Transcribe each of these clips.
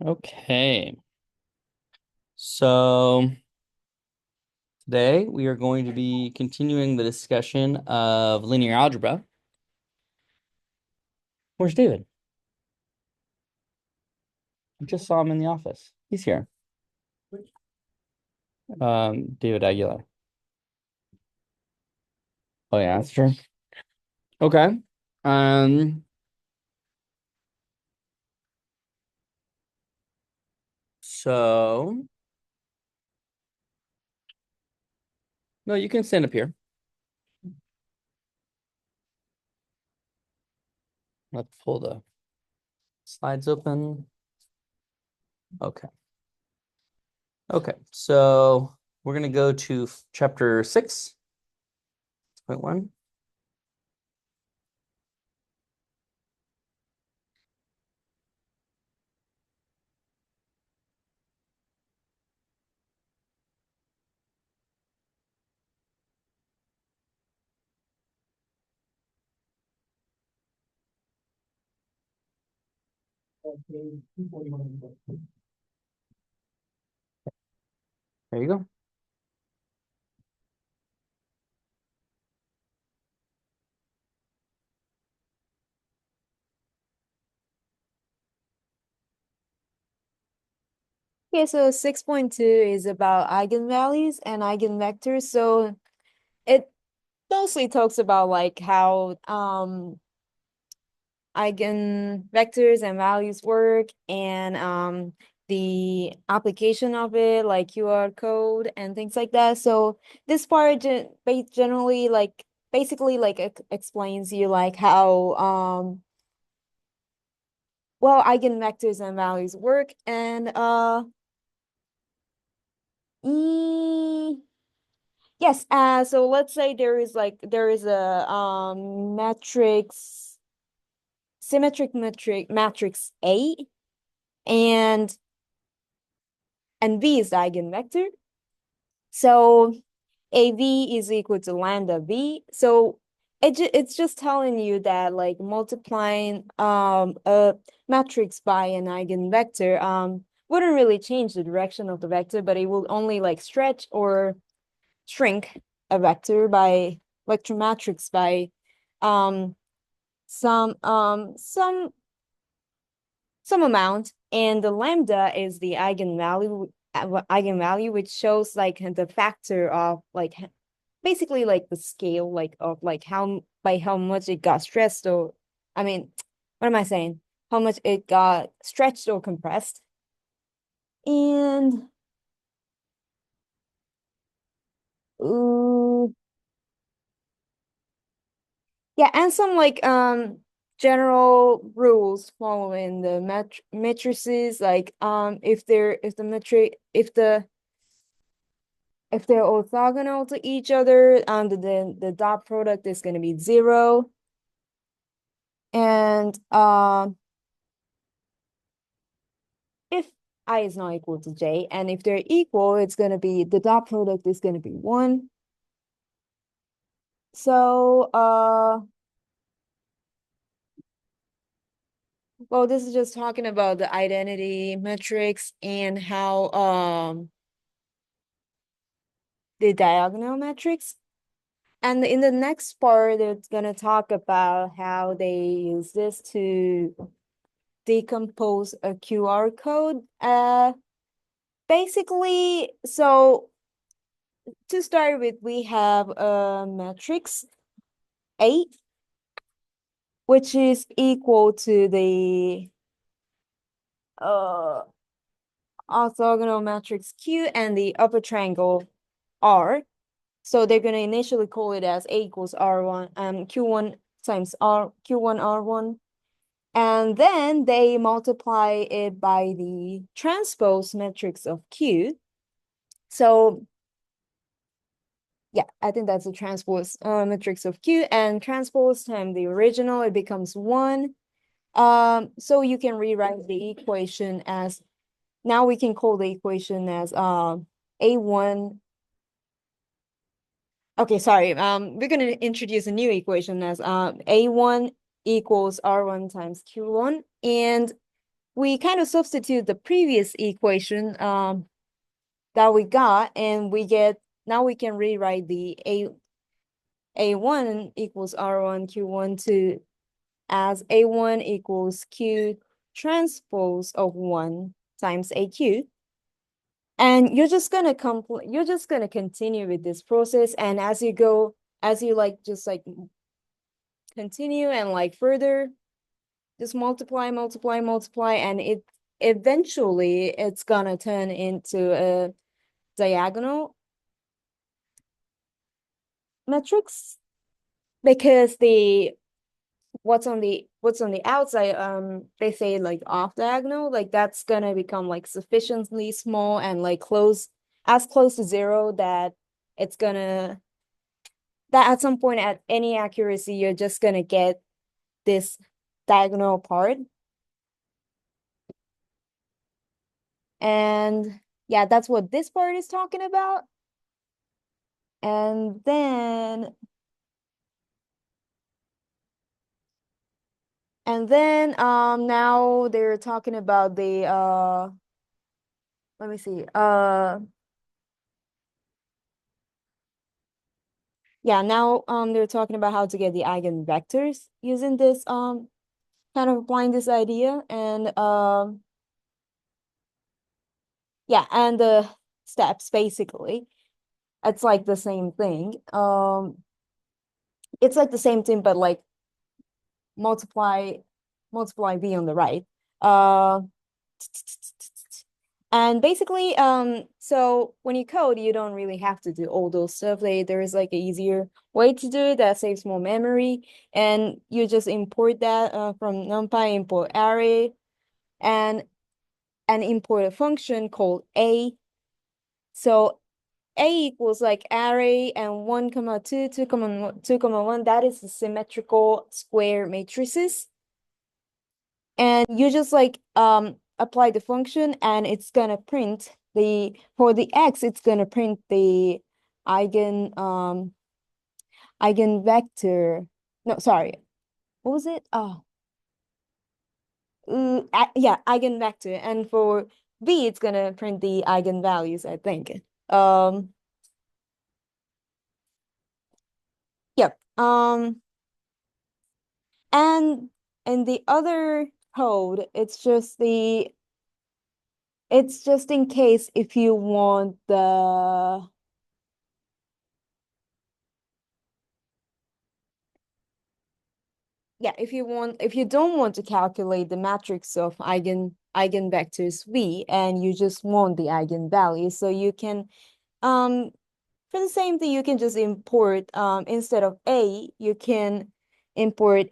Okay, so today we are going to be continuing the discussion of linear algebra. Where's David? I just saw him in the office. He's here. David Aguilar. Oh yeah, that's true. Okay. Um, so no, you can stand up here. Let's pull the slides open. Okay. Okay, so we're gonna go to chapter 6.1. There you go. Okay, so 6.2 is about eigenvalues and eigenvectors. So it mostly talks about like how eigenvectors and values work and the application of it, like QR code and things like that. So this part generally like basically like explains you like how well eigenvectors and values work and mm, yes, so let's say there is a symmetric matrix A and V is the eigenvector. So AV is equal to lambda V. So it's just telling you that like multiplying a matrix by an eigenvector wouldn't really change the direction of the vector, but it will only like stretch or shrink a vector by vector matrix by um some some amount, and the lambda is the eigenvalue which shows like the factor of like basically like the scale like of like how by how much it got stressed or I mean what am I saying, how much it got stretched or compressed. And ooh, yeah, and some like general rules following the matrices like if the metric if they're orthogonal to each other, then the dot product is going to be 0. And if I is not equal to j, and if they're equal, it's going to be the dot product is going to be 1. So well, this is just talking about the identity metrics and how the diagonal metrics. And in the next part, it's going to talk about how they use this to decompose a QR code. Basically, so to start with, we have a matrix A, which is equal to the uh orthogonal matrix Q and the upper triangle R. So they're going to initially call it as A equals R1 and Q1 times R Q1 R1. And then they multiply it by the transpose matrix of Q. So yeah, I think that's the transpose matrix of Q, and transpose times the original, it becomes 1. So you can rewrite the equation as, now we can call the equation as A1. Okay, sorry. We're gonna introduce a new equation as A1 equals R1 times Q1, and we kind of substitute the previous equation that we got, and we get, now we can rewrite the A1 equals R1 Q1 to as A1 equals Q transpose of 1 times AQ. And you're just gonna continue with this process, and as you go, as you like just like continue and like further, just multiply, multiply, multiply, and it eventually it's gonna turn into a diagonal matrix, because the what's on the outside, they say like off diagonal, like that's gonna become like sufficiently small and like close to zero that it's gonna, that at some point at any accuracy you're just gonna get this diagonal part. And yeah, that's what this part is talking about. And then now they're talking about the let me see. Yeah, now they're talking about how to get the eigenvectors using this kind of applying this idea. And yeah, and the steps basically. It's like the same thing. It's like the same thing, but like multiply multiply b on the right. Uh and basically, so when you code, you don't really have to do all those stuff. There is like an easier way to do it that saves more memory, and you just import that from NumPy, import array, and import a function called a. So a equals like array and 1 comma 2, 2 comma 2 comma 1. That is the symmetrical square matrices. And you just like apply the function, and it's gonna print the, for the x, it's gonna print the eigenvector. No, sorry. What was it? Yeah, eigenvector. And for b, it's gonna print the eigenvalues, I think. Yep. And in the other code, it's just in case if you want the, yeah, if you don't want to calculate the matrix of eigenvectors V, and you just want the eigenvalue, so you can for the same thing, you can just import, instead of A, you can import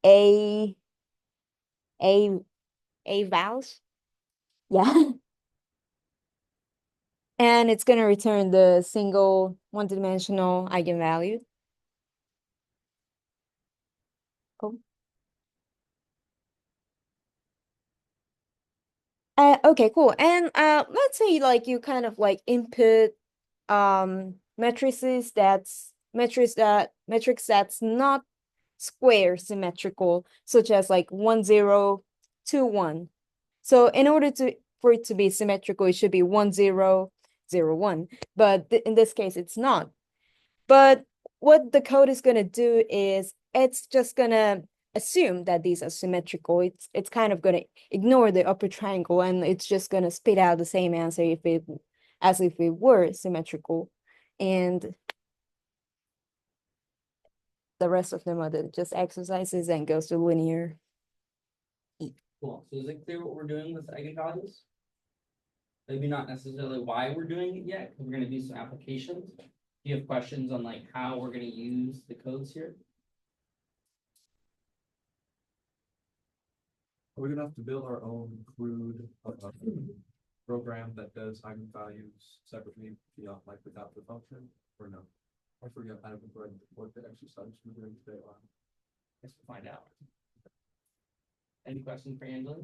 a a a vowels. Yeah. And it's going to return the single one-dimensional eigenvalue. Cool. Okay, cool. And let's say like you kind of like input matrix that's not square symmetrical, such as like 1 0 2 1. So in order to for it to be symmetrical, it should be 1 0 0 1. But in this case, it's not. But what the code is going to do is it's just going to assume that these are symmetrical. It's kind of going to ignore the upper triangle, and it's just going to spit out the same answer as if it were symmetrical. And the rest of them are just exercises and goes to linear. Cool. So is it clear what we're doing with eigenvalues? Maybe not necessarily why we're doing it yet, because we're going to do some applications. Do you have questions on like how we're going to use the codes here? Are we gonna have to build our own crude program that does eigenvalues separately beyond, like without the function, or no? I forget, I haven't read what the exercise we're doing today on. Let's find out. Any questions for Angela?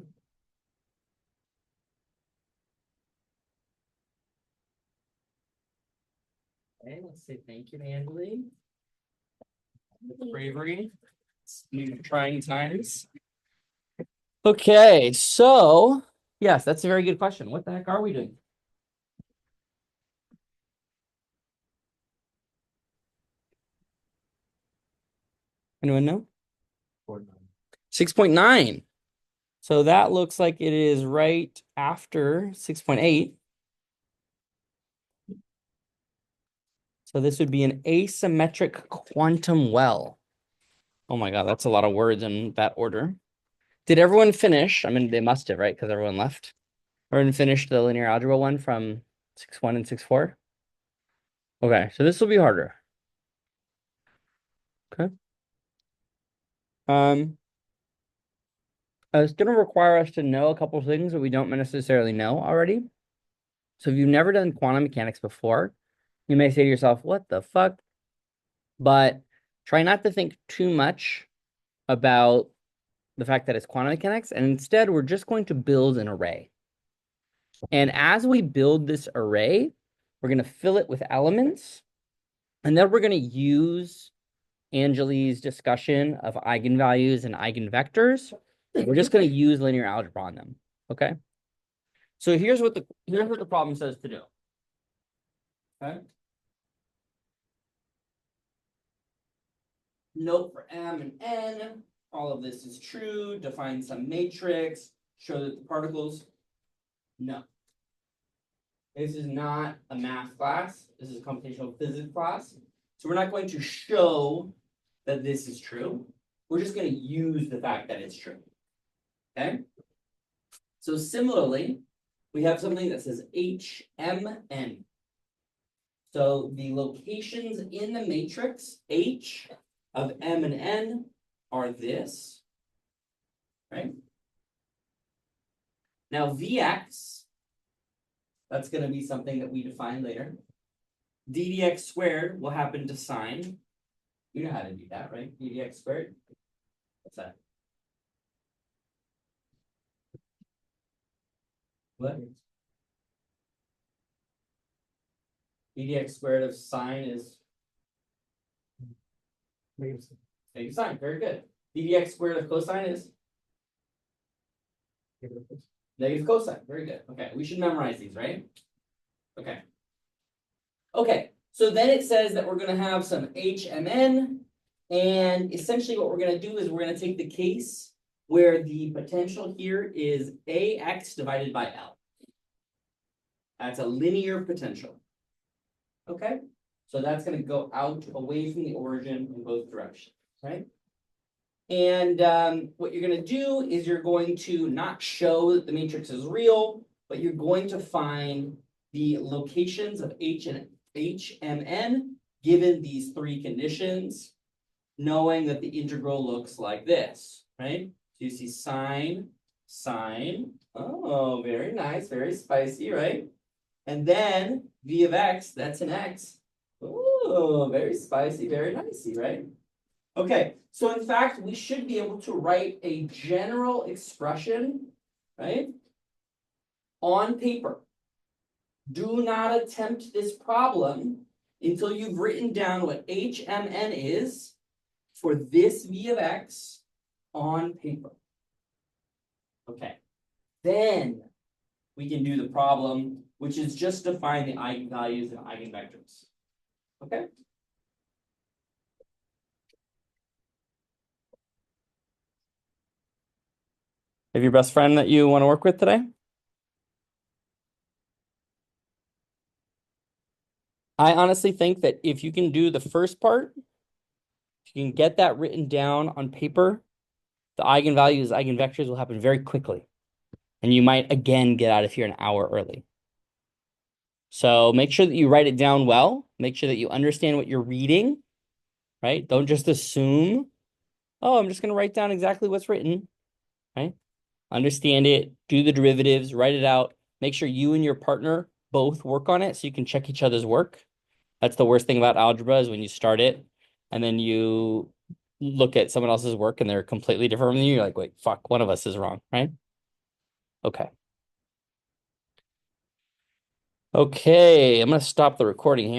Okay, let's say thank you, Angela. Bravery. These are trying times. Okay, so yes, that's a very good question. What the heck are we doing? Anyone know? 6.9. So that looks like it is right after 6.8. So this would be an asymmetric quantum well. Oh my God, that's a lot of words in that order. Did everyone finish? I mean, they must have, right? Because everyone left. Everyone finished the linear algebra one from 6.1 and 6.4. Okay, so this will be harder. Okay. It's going to require us to know a couple of things that we don't necessarily know already. So if you've never done quantum mechanics before, you may say to yourself, what the fuck? But try not to think too much about the fact that it's quantum mechanics, and instead we're just going to build an array. And as we build this array, we're going to fill it with elements, and then we're going to use Angeli's discussion of eigenvalues and eigenvectors. We're just going to use linear algebra on them. Okay. So here's what the problem says to do. Okay. Note for M and N, all of this is true. Define some matrix. Show that the particles. No. This is not a math class. This is a computational physics class. So we're not going to show that this is true. We're just going to use the fact that it's true. Okay. So similarly, we have something that says HMN. So the locations in the matrix H of M and N are this, right? Now Vx, that's going to be something that we define later. ddx squared will happen to sine. You know how to do that, right? ddx squared. What's that? What? ddx squared of sine is negative sine. Very good. ddx squared of cosine is negative cosine. Very good. Okay, we should memorize these, right? Okay. Okay, so then it says that we're going to have some HMN, and essentially what we're going to do is we're going to take the case where the potential here is AX divided by L. That's a linear potential. Okay, so that's going to go out away from the origin in both directions, right? And what you're going to do is you're going to not show that the matrix is real, but you're going to find the locations of HMN given these three conditions, knowing that the integral looks like this, right? So you see sine, sine. Oh, very nice, very spicy, right? And then v of x, that's an x. Oh, very spicy, very nicey, right? Okay, so in fact, we should be able to write a general expression, right, on paper. Do not attempt this problem until you've written down what HMN is for this v of x on paper. Okay, then we can do the problem, which is just to find the eigenvalues and eigenvectors. Okay. Have your best friend that you want to work with today? I honestly think that if you can do the first part, if you can get that written down on paper, the eigenvalues, eigenvectors will happen very quickly. And you might again get out of here an hour early. So make sure that you write it down well. Make sure that you understand what you're reading, right? Don't just assume, oh, I'm just going to write down exactly what's written, right? Understand it, do the derivatives, write it out. Make sure you and your partner both work on it so you can check each other's work. That's the worst thing about algebra is when you start it and then you look at someone else's work and they're completely different from you. You're like, wait, fuck, one of us is wrong, right? Okay. Okay, I'm going to stop the recording here.